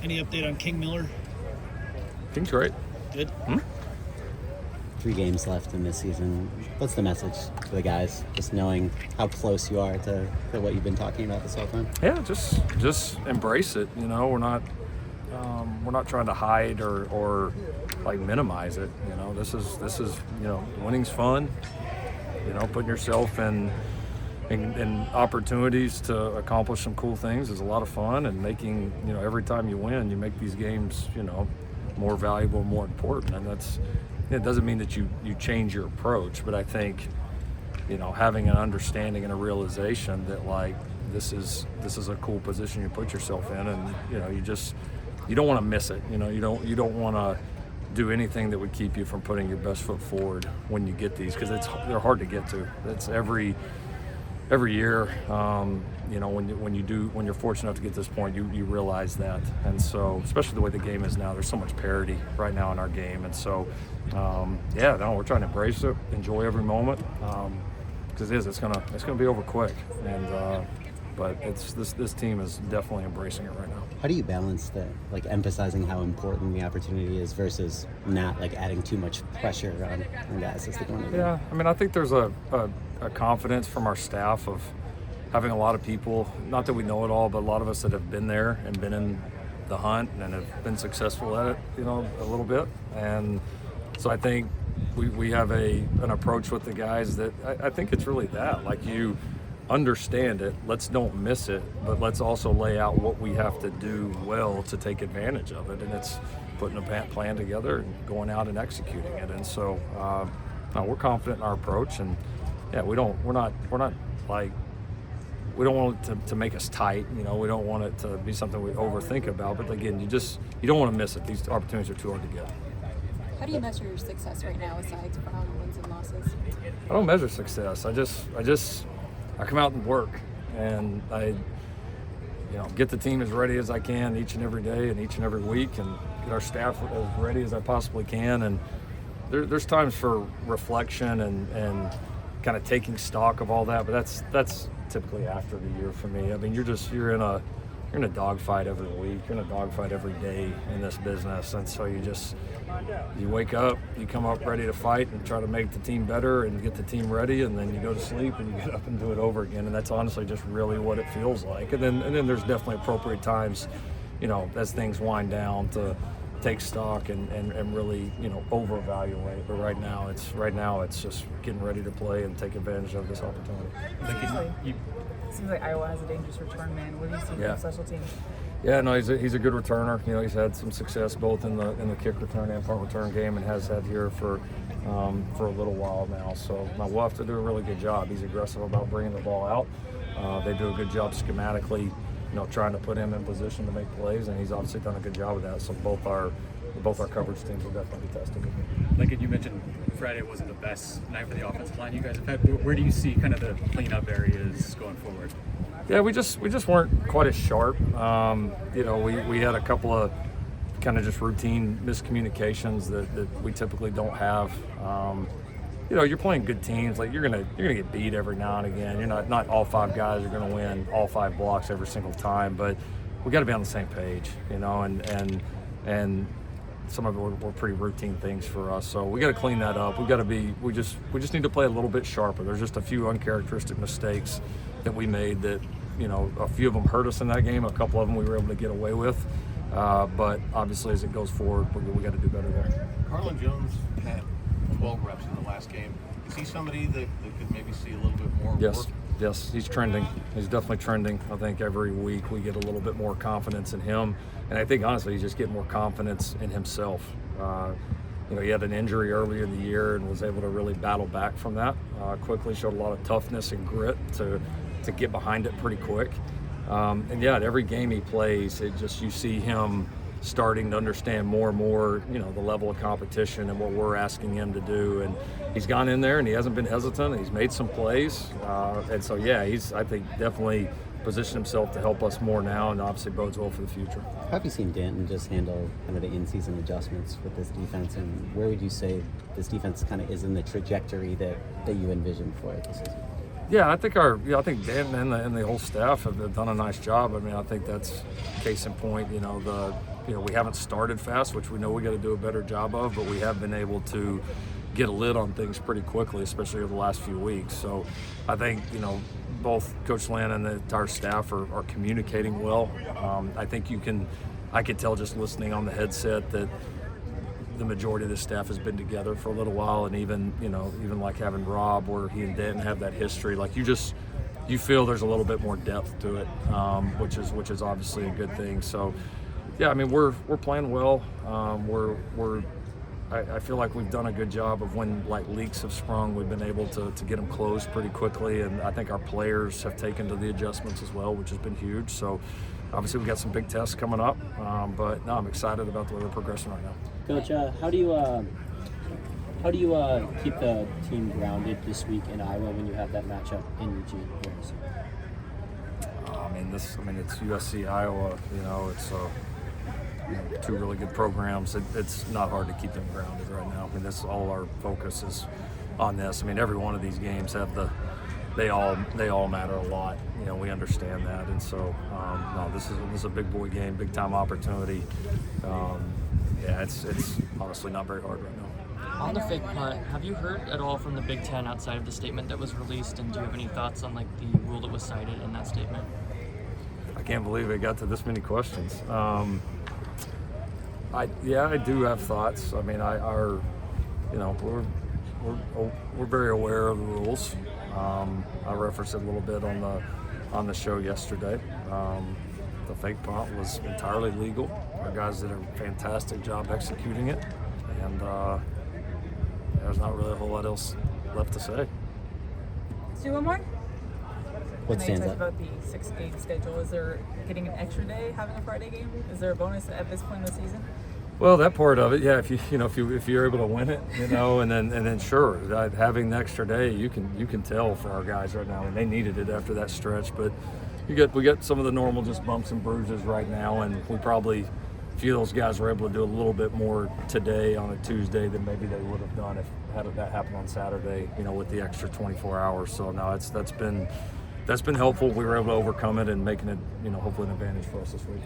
Any update on King Miller? King's great. Good. 3 games left in this season. What's the message to the guys, just knowing how close you are to what you've been talking about this whole time? Yeah, just embrace it. You know, we're not trying to hide or like minimize it. You know, this is winning's fun. You know, putting yourself in opportunities to accomplish some cool things is a lot of fun, and making, every time you win, you make these games, more valuable, more important. And it doesn't mean that you change your approach, but I think, having an understanding and a realization that, like, this is a cool position you put yourself in, and you don't want to miss it. You don't want to do anything that would keep you from putting your best foot forward when you get these, because they're hard to get to. It's every year, when you're fortunate enough to get to this point, you realize that. And so, especially the way the game is now, there's so much parity right now in our game. And so, we're trying to embrace it, enjoy every moment, because it's gonna be over quick. And but this team is definitely embracing it right now. How do you balance emphasizing how important the opportunity is versus not adding too much pressure on guys as they go into the game? Yeah, I mean, I think there's a confidence from our staff of having a lot of people, not that we know it all, but a lot of us that have been there and been in the hunt and have been successful at it, a little bit. And so I think we have an approach with the guys that I think it's really that, like, you understand it, let's don't miss it, but let's also lay out what we have to do well to take advantage of it. And it's putting a plan together and going out and executing it. And so we're confident in our approach, and we don't want it to make us tight. We don't want it to be something we overthink about. But again, you don't want to miss it. These opportunities are too hard to get. How do you measure your success right now, aside from wins and losses? I don't measure success. I come out and work, and I get the team as ready as I can each and every day and each and every week, and get our staff as ready as I possibly can. And there's times for reflection and kind of taking stock of all that, but that's typically after the year for me. I mean, you're in a dogfight every week, you're in a dogfight every day in this business, and so you wake up, you come up ready to fight and try to make the team better and get the team ready, and then you go to sleep and you get up and do it over again. And that's honestly just really what it feels like. And then there's definitely appropriate times, as things wind down, to take stock and really, over-evaluate. But right now it's just getting ready to play and take advantage of this opportunity. It seems like Iowa has a dangerous return man. What do you see from special teams? Yeah, no, he's a good returner. He's had some success both in the kick return and punt return game, and has had here for a little while now. So we'll have to do a really good job. He's aggressive about bringing the ball out. They do a good job schematically, trying to put him in position to make plays, and he's obviously done a good job of that. So both our coverage teams will definitely be tested. Lincoln, you mentioned Friday wasn't the best night for the offensive line you guys have had. Where do you see kind of the cleanup areas going forward? Yeah, we just weren't quite as sharp. We had a couple of kind of just routine miscommunications that we typically don't have. You're playing good teams. Like, you're gonna get beat every now and again. You're not all 5 guys are gonna win all 5 blocks every single time, but we got to be on the same page. And some of it were pretty routine things for us. So we got to clean that up. We just need to play a little bit sharper. There's just a few uncharacteristic mistakes that we made that, a few of them hurt us in that game. A couple of them we were able to get away with. But obviously, as it goes forward, we got to do better there. Carlin Jones had 12 reps in the last game. Is he somebody that could maybe see a little bit more work? Yes, he's trending. He's definitely trending. I think every week we get a little bit more confidence in him. And I think, honestly, he's just getting more confidence in himself. He had an injury earlier in the year and was able to really battle back from that quickly, showed a lot of toughness and grit to get behind it pretty quick. At every game he plays, you see him starting to understand more and more, the level of competition and what we're asking him to do. And he's gone in there and he hasn't been hesitant. He's made some plays. He's, I think, definitely positioned himself to help us more now, and obviously bodes well for the future. How have you seen Danton just handle kind of the in-season adjustments with this defense, and where would you say this defense kind of is in the trajectory that you envisioned for it this season? Yeah, I think I think Dan and the whole staff have done a nice job. I mean, I think that's case in point. You know, we haven't started fast, which we know we got to do a better job of, but we have been able to get a lid on things pretty quickly, especially over the last few weeks. So I think, both Coach Lynn and the entire staff are communicating well. I think I could tell just listening on the headset that the majority of the staff has been together for a little while, and even like having Rob, where he and Denton have that history, like you feel there's a little bit more depth to it, which is obviously a good thing. So yeah, I mean, we're playing well. I feel like we've done a good job of when like leaks have sprung, we've been able to get them closed pretty quickly, and I think our players have taken to the adjustments as well, which has been huge. So obviously we got some big tests coming up, but no, I'm excited about the way we're progressing right now. Coach, how do you keep the team grounded this week in Iowa when you have that matchup in Eugene? It's USC Iowa. It's two really good programs. It's not hard to keep them grounded right now. I mean, this all our focus is on this. I mean, every one of these games they all matter a lot. We understand that, and so this is a big boy game, big time opportunity. It's honestly not very hard right now. On the fake punt, have you heard at all from the Big Ten outside of the statement that was released, and do you have any thoughts on the rule that was cited in that statement? I can't believe it got to this many questions. I do have thoughts. I mean, we're very aware of the rules. I referenced it a little bit on the show yesterday. The fake punt was entirely legal. Our guys did a fantastic job executing it, and there's not really a whole lot else left to say. Let's do one more. What I know stands you out? talked about the 6-game schedule. Is there getting an extra day having a Friday game? Is there a bonus at this point in the season? Well, that part of it, yeah. If you're able to win it, and then sure, having the extra day, you can tell for our guys right now, and they needed it after that stretch. But we got some of the normal just bumps and bruises right now, and we probably a few of those guys were able to do a little bit more today on a Tuesday than maybe they would have done if had that happened on Saturday, with the extra 24 hours. So no, that's been helpful. We were able to overcome it and making it, hopefully an advantage for us this week.